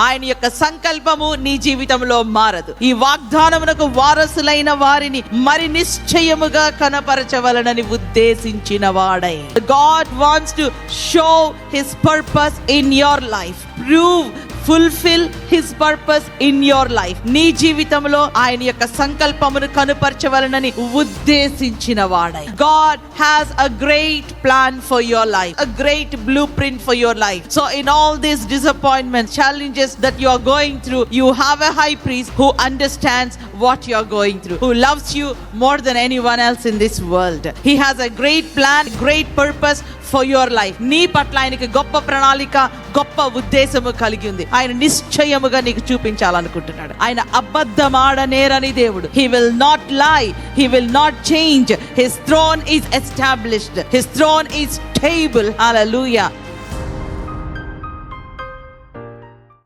ఆయన యొక్క సంకల్పము నీ జీవితంలో మారదు. ఈ వాగ్దానమునకు వారసులైన వారిని మరి నిశ్చయముగా కనపరచవలనని ఉద్దేశించిన వాడై. God wants to show his purpose in your life. Fulfill his purpose in your life. నీ జీవితంలో ఆయన యొక్క సంకల్పమును కనుపరచవలనని ఉద్దేశించిన వాడై. God has a great plan for your life, a great blueprint for your life. So in all these disappointments, challenges that you are going through, you have a high priest who understands what you are going through, who loves you more than anyone else in this world. He has a great plan, great purpose for your life. నీ పట్ల ఆయనకి గొప్ప ప్రణాళిక, గొప్ప ఉద్దేశము కలిగి ఉంది. ఆయన నిశ్చయముగా నీకు చూపించాలనుకుంటున్నాడు. ఆయన అబద్ధమాడనేరని దేవుడు. He will not lie. He will not change. His throne is established. His throne is stable. Hallelujah.